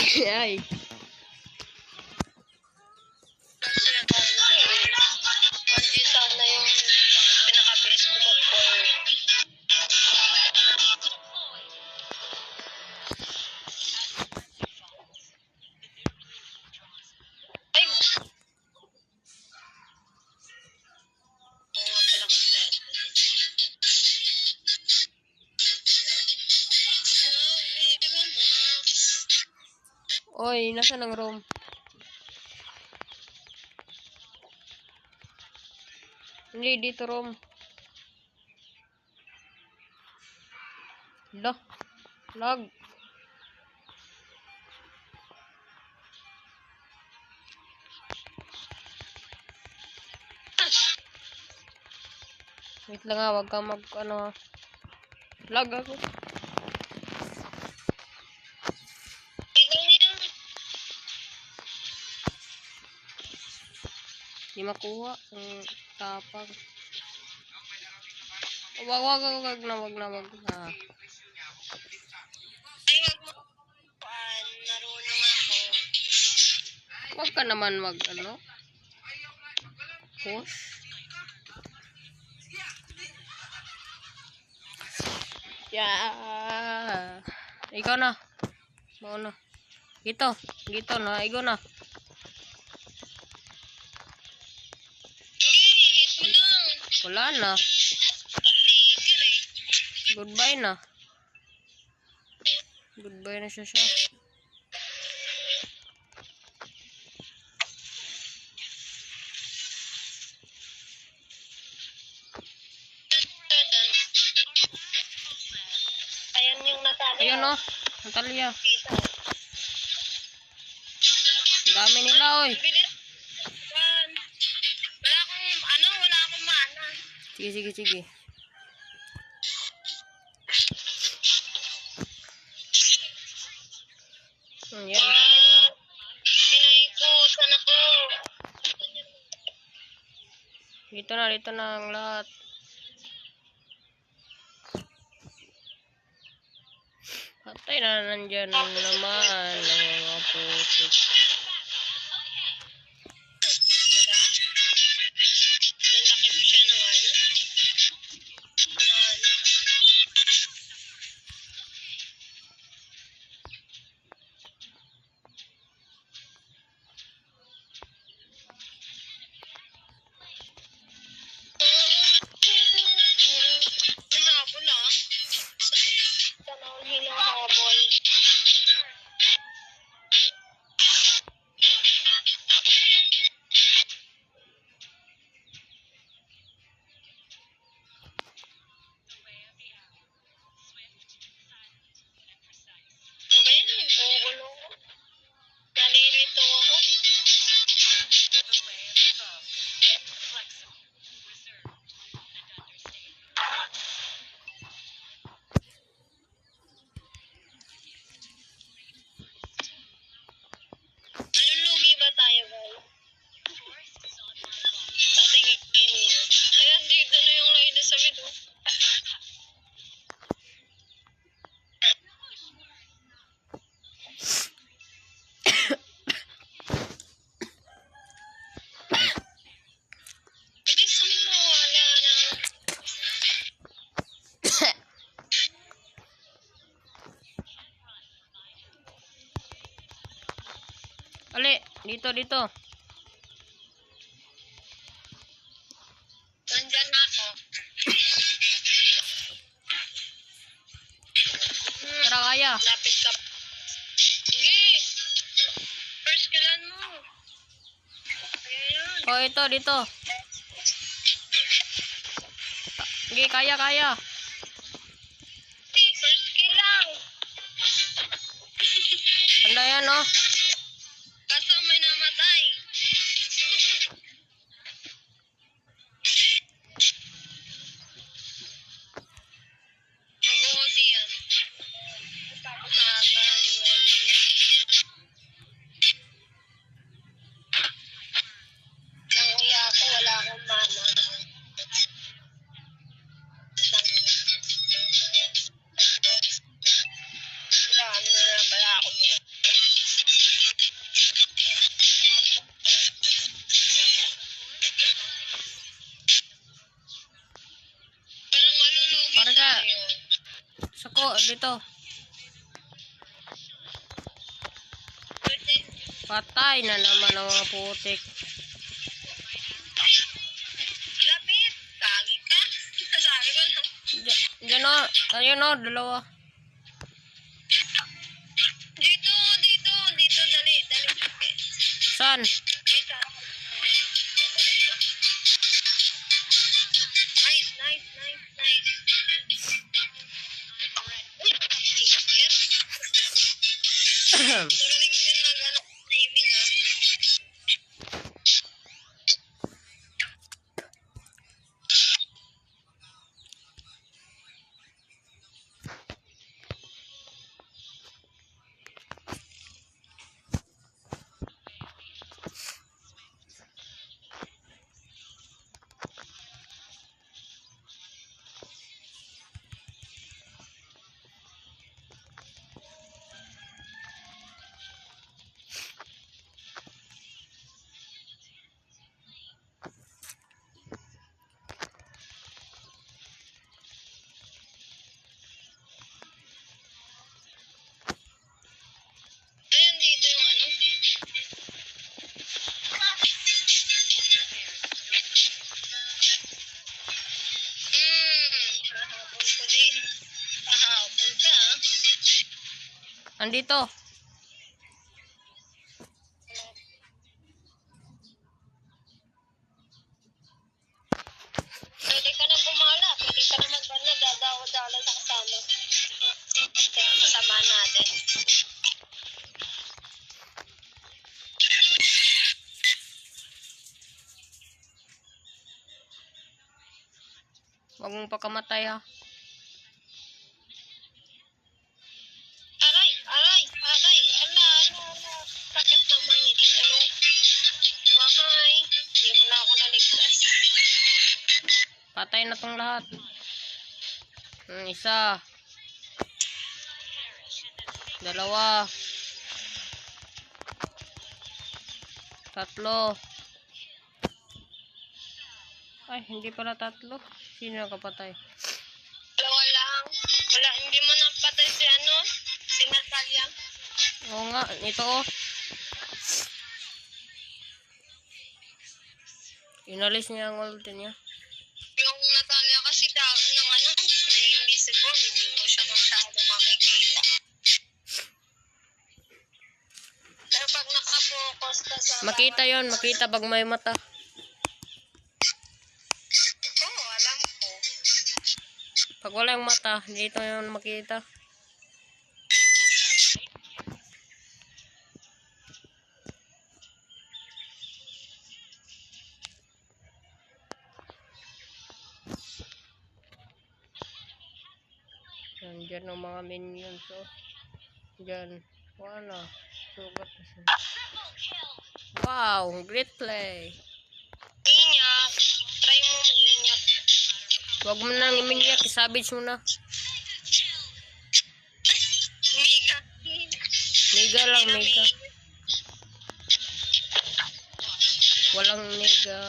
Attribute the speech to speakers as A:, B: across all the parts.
A: Ay.
B: Hindi sana yung pinaka-place ko mag-call. Ay!
A: Oy, nasa ng room? Hindi, dito room. Lag. Wait lang wag ka mag ano. Lag ako. Di makuha ang tapang. Wag na.
B: Ay, wag mo. Marunong ako.
A: Wag ka naman mag ano. Push. Yeah. Ikaw na. Mauna. Gito na. Ikaw na.
B: Hindi, hit mo lang.
A: Wala na.
B: Tigil eh.
A: Goodbye na. Goodbye na siya.
B: Ayan yung Natalia.
A: Ayun no. Natalia. Dami nila oy.
B: Bilis. Wala akong mana.
A: Sige. Yan, patay na.
B: Pinaikutan ako.
A: Dito na ang lahat. Patay na nandyan naman ang mga putik.
B: Nalakip siya naman. Nahabol ah. Tanawang hilang habol. Ano ba yan? Gugulo ko. Nalilito ako. Malulugi ba tayo, guys? Tatingin niyo. Ayan, dito na yung line sa video. Bilisan mo, wala na.
A: Ali, dito.
B: Nandyan na ako.
A: Tara kaya.
B: Lapit ka. Sige. First killan mo. Ayan.
A: Oh, ito, dito. Sige, kaya.
B: Sige, first kill lang.
A: Tanda yan, no?
B: Kaso may namatay. Mag-uoti yan. Nanguya ako, wala akong mana. Dami na pala ako.
A: dito.
B: Pwede.
A: Patay na naman ang mga putik.
B: Lapit. Kagi ka. Sabi ko lang.
A: Diyan o. Ayun o, dalawa.
B: Dito, dito, dito. Dali, dali.
A: Saan?
B: Isa. Nice, nice, nice, nice. Uy, yan. Ang galing din ng ano, timing ah. Ayun dito yung ano. Pahabol ko din. Pahabol ka ah.
A: Andito.
B: Pwede ka na gumala. Pwede ka na mag-ano. Dadaw-dala sa kasama. Kaya kasama natin.
A: Huwag mong pakamatay ha.
B: Aray, aray, aray. Ala, ala, ala. Sakit naman ito. Mahay. Hindi mo na ako naligtas.
A: Patay na tong lahat. Isa. Dalawa. Tatlo. Ay, hindi pala tatlo. Sino ang kapatay?
B: Dalawa lang. Wala, hindi mo napatay si ano? Si Natalia.
A: Oo nga, ito oh. Inalis niya ang ulti niya.
B: Yung Natalia kasi ng ano, may invisible. Hindi mo siya masyado makikita. Pero pag nakapokus ka sa
A: Makita yon, makita pag may mata.
B: Oo, alam ko.
A: Pag walang mata, dito yun makita. Diyan ang mga minions oh. Diyan. Wala. Sugat na siya. Wow, great play.
B: Inyak. Try mo inyak.
A: Huwag mo nang iminyak, isabage mo na.
B: Miga.
A: Mega lang, mega. Walang mega.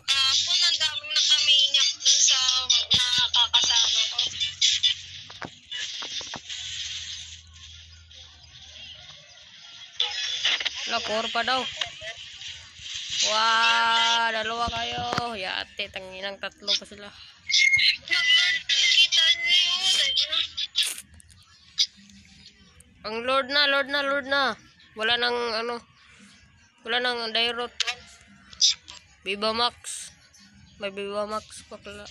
B: Kapon, ang daming nakamiinyak dun sa nakakasama ko.
A: Wala, 4 pa daw. Wow, dalawa kayo. Yate, tanginang tatlo pa sila.
B: Nag-lord, kita niyo.
A: Ang Lord na, Lord na, Lord na. Wala nang ano. Wala nang Dairot. Viva Max. May Viva Max pa pala.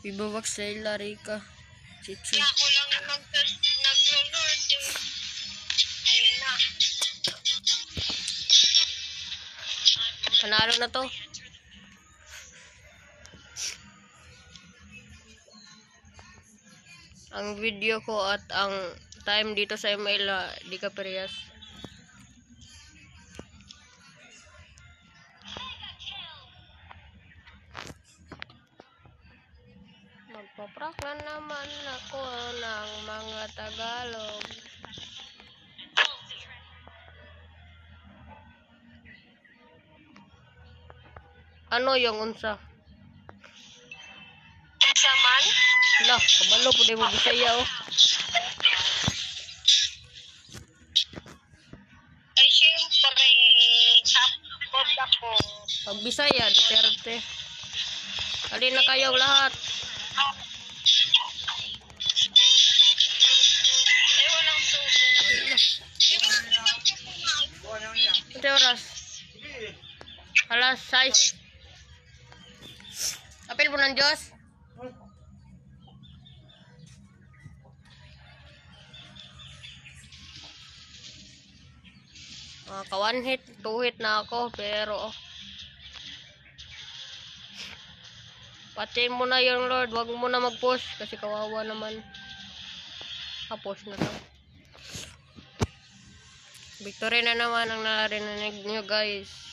A: Viva Max, Layla, Rika, Chichi.
B: Kaya ako lang nag-lord. Ayun na.
A: Panalo na to. Ang video ko at ang time dito sa email di ka parehas. Magpaprak na naman ako ng mga Tagalog. Ano yung unsa?
B: siya man.
A: Wala, kabalo po mo Bisaya oh.
B: Ay, syempre, hapon ako.
A: Pag Bisaya, Duterte. Alin na kayong lahat.
B: Ay, walang suso.
A: Ito oras. Alas 6. Apil po ng Diyos. Ka 1 hit, 2 hit na ako, pero patayin mo na yung Lord, wag mo na mag-push kasi kawawa naman. Push na to. Victory na naman ang narinig nyo guys.